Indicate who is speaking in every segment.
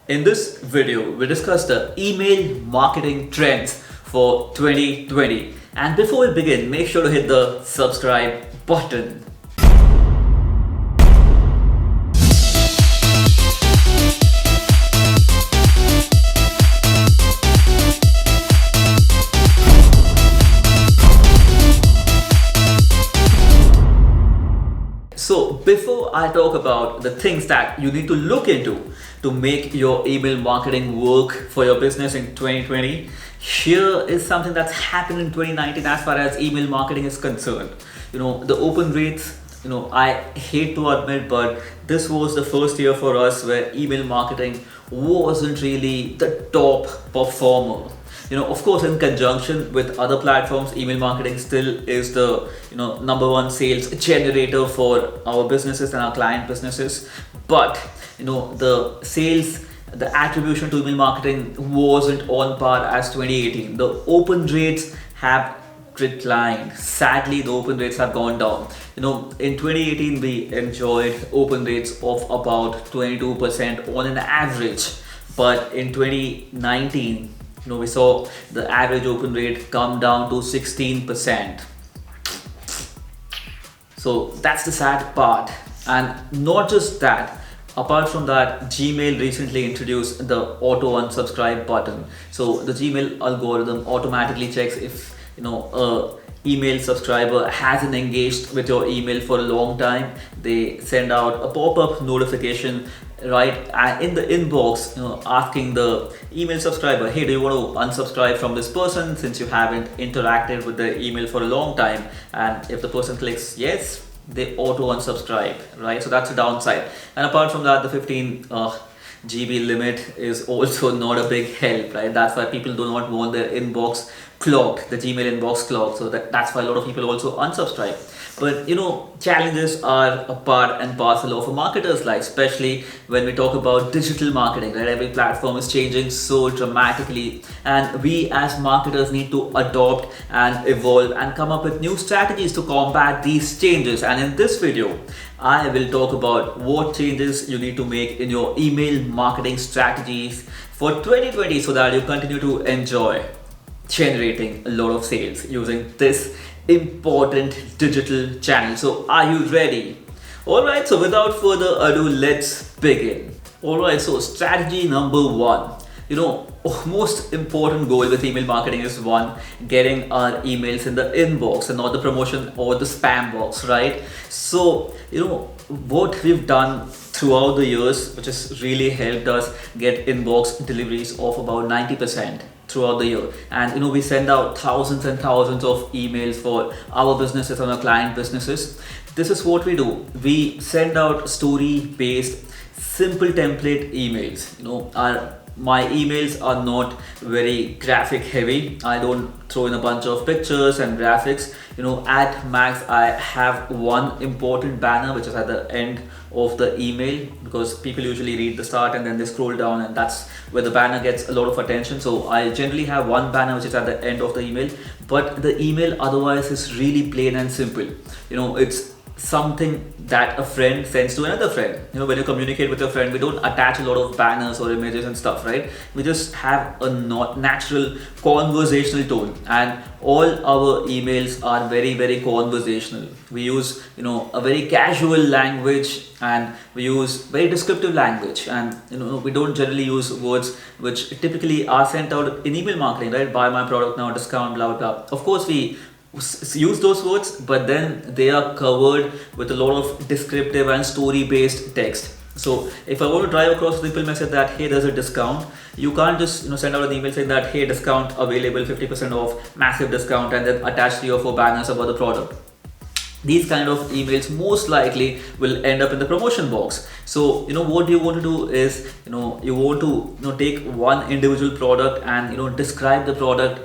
Speaker 1: In this video, we discuss the email marketing trends for 2020. And before we begin, make sure to hit the subscribe button. So before I talk about the things that you need to look into to make your email marketing work for your business in 2020, here is something that's happened in 2019 as far as email marketing is concerned. The open rates, I hate to admit, but this was the first year for us where email marketing wasn't really the top performer. Of course, in conjunction with other platforms, email marketing still is the number one sales generator for our businesses and our client businesses. But the sales, the attribution to email marketing wasn't on par as 2018. The open rates have declined. Sadly, the open rates have gone down. In 2018, we enjoyed open rates of about 22% on an average, but in 2019, we saw the average open rate come down to 16%. So that's the sad part. And not just that, apart from that, Gmail recently introduced the auto unsubscribe button. So the Gmail algorithm automatically checks if a email subscriber hasn't engaged with your email for a long time. They send out a pop-up notification right in the inbox, asking the email subscriber, hey, do you want to unsubscribe from this person since you haven't interacted with the email for a long time? And if the person clicks yes, they auto unsubscribe, right? So that's a downside. And apart from that, the 15 GB limit is also not a big help, right? That's why people do not want their inbox clogged, the Gmail inbox clogged. So that's why a lot of people also unsubscribe. But challenges are a part and parcel of a marketer's life, especially when we talk about digital marketing, right? Every platform is changing so dramatically, and we as marketers need to adopt and evolve and come up with new strategies to combat these changes. And in this video, I will talk about what changes you need to make in your email marketing strategies for 2020 so that you continue to enjoy generating a lot of sales using this important digital channel. So are you ready? Alright, so without further ado, let's begin. Alright, so strategy number one. Most important goal with email marketing is one, getting our emails in the inbox and not the promotion or the spam box, right? So, what we've done throughout the years, which has really helped us get inbox deliveries of about 90% throughout the year. And we send out thousands and thousands of emails for our businesses and our client businesses. This is what we do. We send out story-based, simple template emails. My emails are not very graphic heavy. I don't throw in a bunch of pictures and graphics. At max, I have one important banner which is at the end of the email, because people usually read the start and then they scroll down, and that's where the banner gets a lot of attention. So I generally have one banner which is at the end of the email, but the email otherwise is really plain and simple. It's something that a friend sends to another friend. When you communicate with your friend, we don't attach a lot of banners or images and stuff, right? We just have a natural conversational tone, and all our emails are very, very conversational. We use a very casual language, and we use very descriptive language, and we don't generally use words which typically are sent out in email marketing, right? Buy my product now, discount, blah blah blah. Of course we use those words, but then they are covered with a lot of descriptive and story based text. So if I want to drive across the simple message that hey, there's a discount, you can't just send out an email saying that hey, discount available, 50% off, massive discount, and then attach 3 or 4 banners about the product. These kind of emails most likely will end up in the promotion box. So what you want to do is you want to take one individual product and describe the product,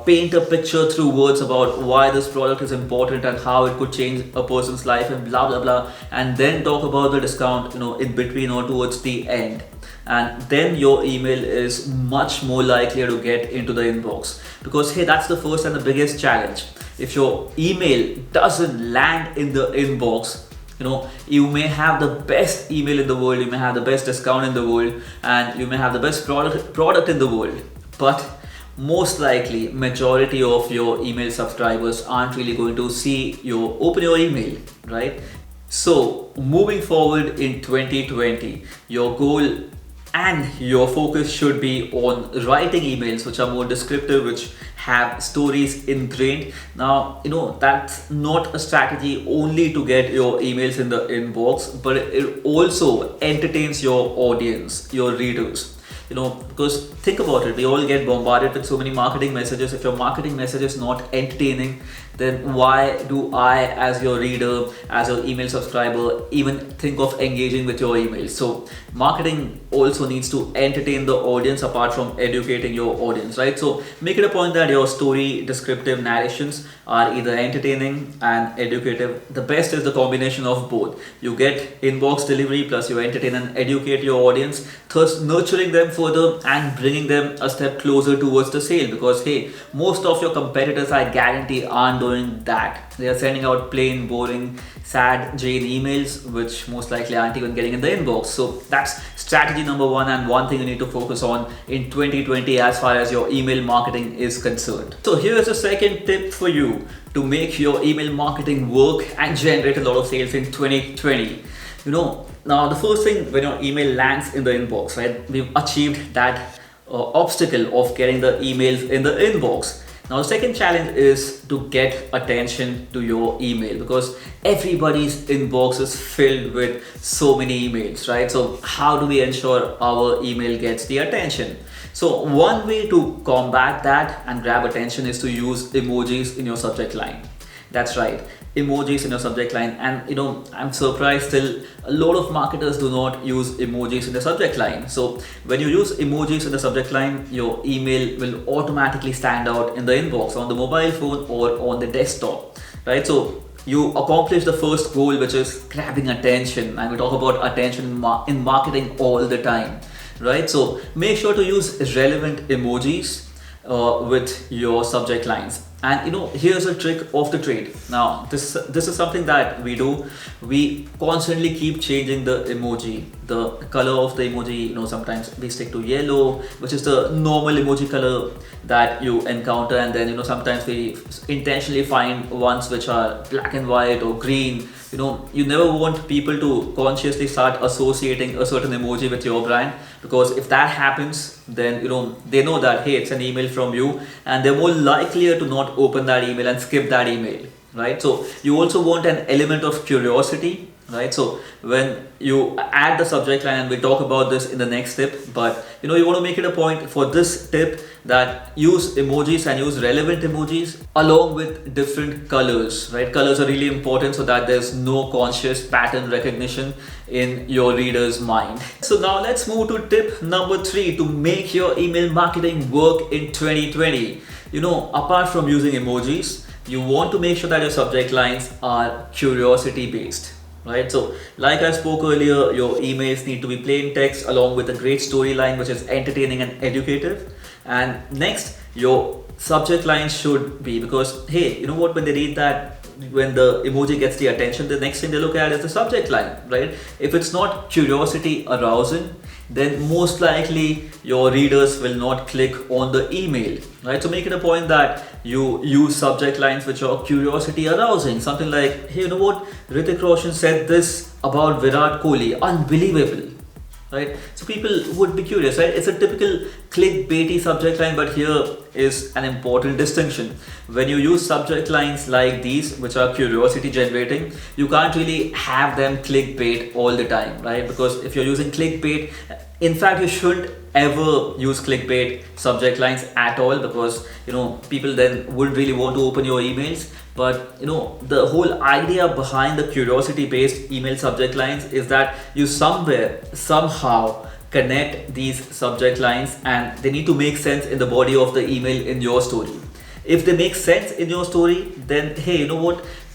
Speaker 1: paint a picture through words about why this product is important and how it could change a person's life and blah blah blah, and then talk about the discount in between or towards the end. And then your email is much more likely to get into the inbox, because hey, that's the first and the biggest challenge. If your email doesn't land in the inbox, You may have the best email in the world, you may have the best discount in the world, and you may have the best product in the world, but most likely majority of your email subscribers aren't really going to see your open your email, right? So moving forward in 2020, your goal and your focus should be on writing emails which are more descriptive, which have stories ingrained. Now, that's not a strategy only to get your emails in the inbox, but it also entertains your audience, your readers. Because think about it, we all get bombarded with so many marketing messages. If your marketing message is not entertaining, then why do I, as your reader, as your email subscriber, even think of engaging with your emails? So marketing also needs to entertain the audience apart from educating your audience, right? So make it a point that your story descriptive narrations are either entertaining and educative. The best is the combination of both. You get inbox delivery plus you entertain and educate your audience, thus nurturing them further and bringing them a step closer towards the sale. Because hey, most of your competitors, I guarantee, aren't doing that. They are sending out plain, boring, sad Jane emails, which most likely aren't even getting in the inbox. So that's strategy number one, and one thing you need to focus on in 2020 as far as your email marketing is concerned. So here's a second tip for you to make your email marketing work and generate a lot of sales in 2020. Now the first thing, when your email lands in the inbox, right, we've achieved that obstacle of getting the emails in the inbox. Now the second challenge is to get attention to your email, because everybody's inbox is filled with so many emails, right? So how do we ensure our email gets the attention? So one way to combat that and grab attention is to use emojis in your subject line. That's right, emojis in your subject line. And I'm surprised still a lot of marketers do not use emojis in the subject line. So when you use emojis in the subject line, your email will automatically stand out in the inbox on the mobile phone or on the desktop, right? So you accomplish the first goal, which is grabbing attention. And we talk about attention in marketing all the time, right? So make sure to use relevant emojis with your subject lines. And here's a trick of the trade. Now this is something that we do. We constantly keep changing the emoji, the color of the emoji. Sometimes we stick to yellow, which is the normal emoji color that you encounter, and then sometimes we intentionally find ones which are black and white or green. You never want people to consciously start associating a certain emoji with your brand, because if that happens, then they know that hey, it's an email from you, and they're more likelier to not open that email and skip that email, right? So you also want an element of curiosity, right? So when you add the subject line, and we'll talk about this in the next tip, but you want to make it a point for this tip that use emojis and use relevant emojis along with different colors, right? Colors are really important so that there's no conscious pattern recognition in your reader's mind. So now let's move to tip number 3 to make your email marketing work in 2020. Apart from using emojis, you want to make sure that your subject lines are curiosity based, right? So like I spoke earlier, your emails need to be plain text along with a great storyline which is entertaining and educative. And next, your subject line should be, because hey, when they read that, when the emoji gets the attention, the next thing they look at is the subject line, right? If it's not curiosity arousing, then most likely your readers will not click on the email, right? So make it a point that you use subject lines which are curiosity arousing. Something like, hey, Hrithik Roshan said this about Virat Kohli, unbelievable, right? So people would be curious, right? It's a typical clickbaity subject line, but here is an important distinction. When you use subject lines like these, which are curiosity generating, you can't really have them clickbait all the time, right? Because if you're using clickbait, in fact, you shouldn't ever use clickbait subject lines at all, because people then wouldn't really want to open your emails. But the whole idea behind the curiosity based email subject lines is that you somehow connect these subject lines, and they need to make sense in the body of the email in your story. If they make sense in your story, then hey,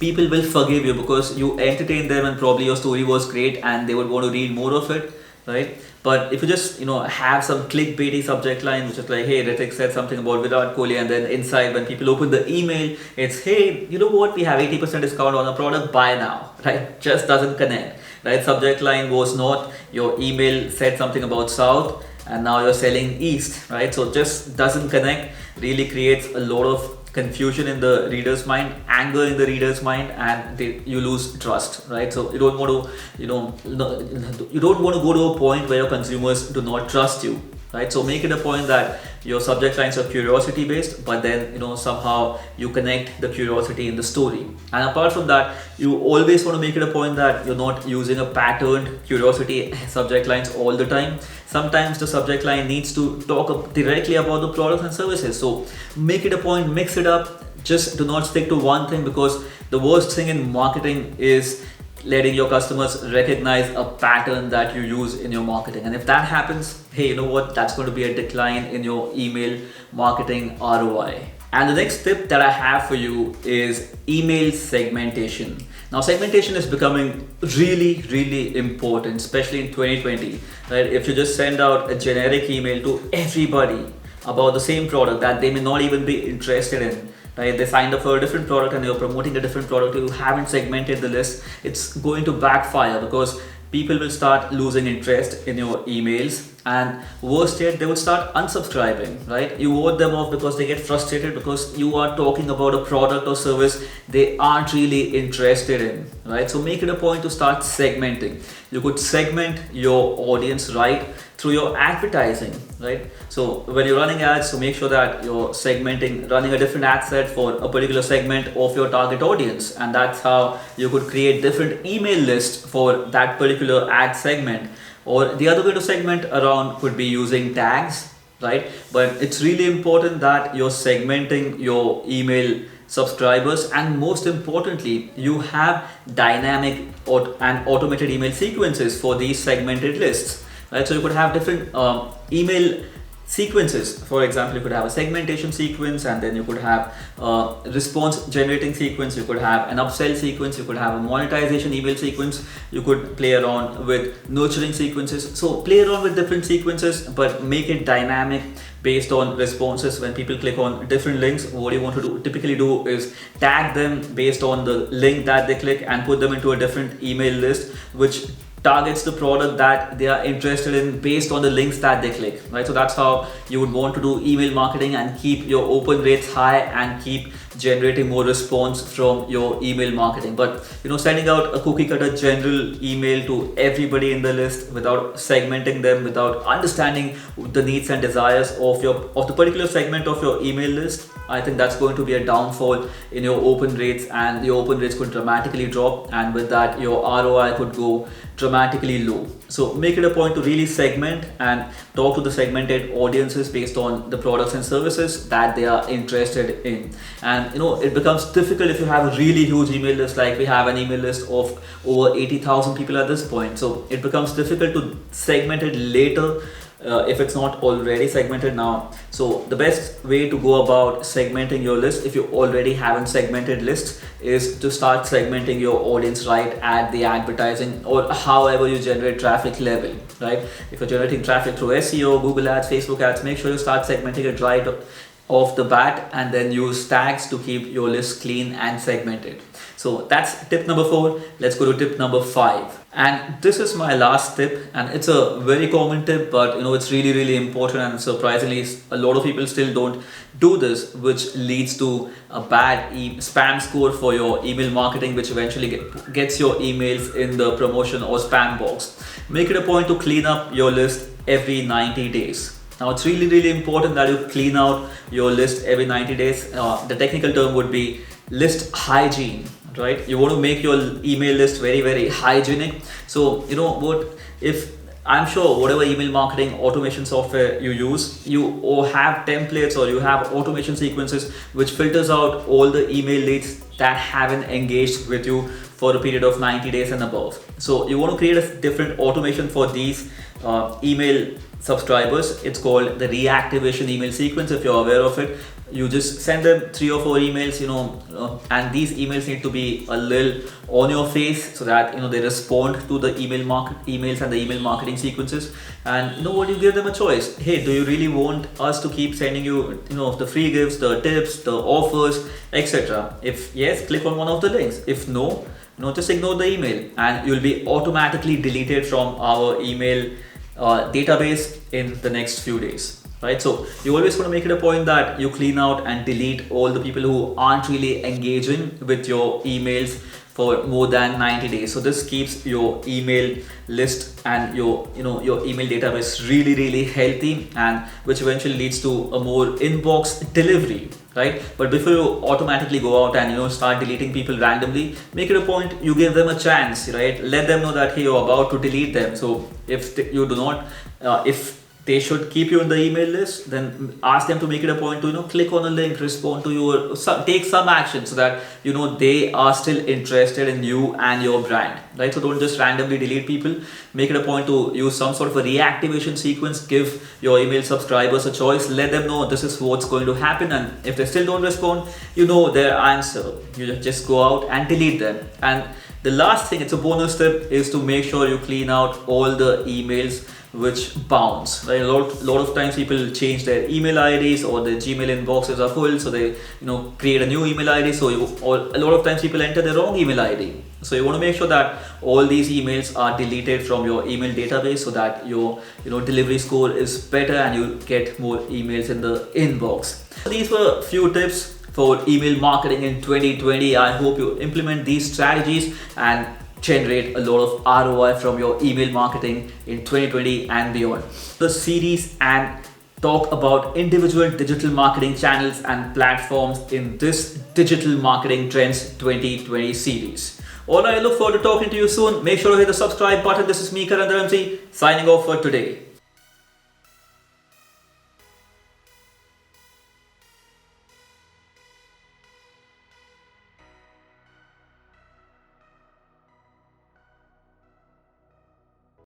Speaker 1: people will forgive you because you entertained them and probably your story was great and they would want to read more of it, right? But if you just have some clickbaity subject line which is like, hey, Ritik said something about Virat Kohli, and then inside when people open the email, it's, hey, you know what, we have 80% discount on a product, buy now, right? Just doesn't connect, right? Subject line was not, your email said something about south and now you're selling east, right? So just doesn't connect, really creates a lot of confusion in the reader's mind, anger in the reader's mind, and you lose trust, right? So you don't want to, you don't want to go to a point where your consumers do not trust you, right? So make it a point that your subject lines are curiosity based, but then somehow you connect the curiosity in the story. And apart from that, you always want to make it a point that you're not using a patterned curiosity subject lines all the time. Sometimes the subject line needs to talk directly about the products and services. So make it a point, mix it up. Just do not stick to one thing, because the worst thing in marketing is letting your customers recognize a pattern that you use in your marketing. And if that happens, hey, you know what, that's going to be a decline in your email marketing ROI. And the next tip that I have for you is email segmentation. Now, segmentation is becoming really, really important, especially in 2020, right? If you just send out a generic email to everybody about the same product that they may not even be interested in, right? They signed up for a different product and you're promoting a different product, you haven't segmented the list, it's going to backfire, because people will start losing interest in your emails, and worst yet, they would start unsubscribing, right? You ward them off because they get frustrated because you are talking about a product or service they aren't really interested in, right? So make it a point to start segmenting. You could segment your audience right through your advertising, right? So when you're running ads, so make sure that you're segmenting, running a different ad set for a particular segment of your target audience, and that's how you could create different email lists for that particular ad segment. Or the other way to segment around could be using tags, right? But it's really important that you're segmenting your email subscribers, and most importantly, you have dynamic and automated email sequences for these segmented lists, right? So you could have different email sequences. For example, you could have a segmentation sequence, and then you could have a response generating sequence, you could have an upsell sequence, you could have a monetization email sequence, you could play around with nurturing sequences. So play around with different sequences, but make it dynamic based on responses. When people click on different links, what you want to typically do is tag them based on the link that they click and put them into a different email list, which targets the product that they are interested in based on the links that they click, right? So that's how you would want to do email marketing and keep your open rates high and keep generating more response from your email marketing. But sending out a cookie cutter general email to everybody in the list without segmenting them, without understanding the needs and desires of the particular segment of your email list, I think that's going to be a downfall in your open rates, and your open rates could dramatically drop, and with that your ROI could go dramatically low. So make it a point to really segment and talk to the segmented audiences based on the products and services that they are interested in. And it becomes difficult if you have a really huge email list, like we have an email list of over 80,000 people at this point. So it becomes difficult to segment it later if it's not already segmented now. So the best way to go about segmenting your list, if you already haven't segmented lists, is to start segmenting your audience right at the advertising or however you generate traffic level, right? If you're generating traffic through SEO, Google ads, Facebook ads, make sure you start segmenting it right off the bat, and then use tags to keep your list clean and segmented. So that's tip number 4. Let's go to tip number 5. And this is my last tip, and it's a very common tip, but it's really, really important, and surprisingly a lot of people still don't do this, which leads to a bad spam score for your email marketing, which eventually gets your emails in the promotion or spam box. Make it a point to clean up your list every 90 days. Now, it's really, really important that you clean out your list every 90 days. The technical term would be list hygiene, right? You want to make your email list very, very hygienic. So, if I'm sure whatever email marketing automation software you use, you or have templates or you have automation sequences which filters out all the email leads that haven't engaged with you for a period of 90 days and above. So you want to create a different automation for these email subscribers. It's called the reactivation email sequence, if you're aware of it. You just send them 3 or 4 emails, and these emails need to be a little on your face so that they respond to the emails and the email marketing sequences. And what, you give them a choice. Hey, do you really want us to keep sending you the free gifts, the tips, the offers, etc.? If yes, click on one of the links. If no, just ignore the email, and you'll be automatically deleted from our email database in the next few days. Right, so you always want to make it a point that you clean out and delete all the people who aren't really engaging with your emails for more than 90 days. So this keeps your email list and your email database really healthy, and which eventually leads to a more inbox delivery, right? But before you automatically go out and start deleting people randomly, make it a point you give them a chance, right? Let them know that, hey, you're about to delete them. So if you do not, if they should keep you in the email list, then ask them to make it a point to click on a link, respond to you, or take some action so that they are still interested in you and your brand, right? So don't just randomly delete people. Make it a point to use some sort of a reactivation sequence. Give your email subscribers a choice. Let them know this is what's going to happen, and if they still don't respond, their answer. You just go out and delete them. And the last thing, it's a bonus tip, is to make sure you clean out all the emails which bounce, right? A lot of times people change their email IDs, or their Gmail inboxes are full, so they create a new email ID. So a lot of times people enter the wrong email ID. So you want to make sure that all these emails are deleted from your email database so that your delivery score is better and you get more emails in the inbox. So these were a few tips for email marketing in 2020. I hope you implement these strategies and generate a lot of ROI from your email marketing in 2020 and beyond. The series and talk about individual digital marketing channels and platforms in this Digital Marketing Trends 2020 series. Alright, I look forward to talking to you soon. Make sure to hit the subscribe button. This is me, KARAN DHARAMSI, signing off for today.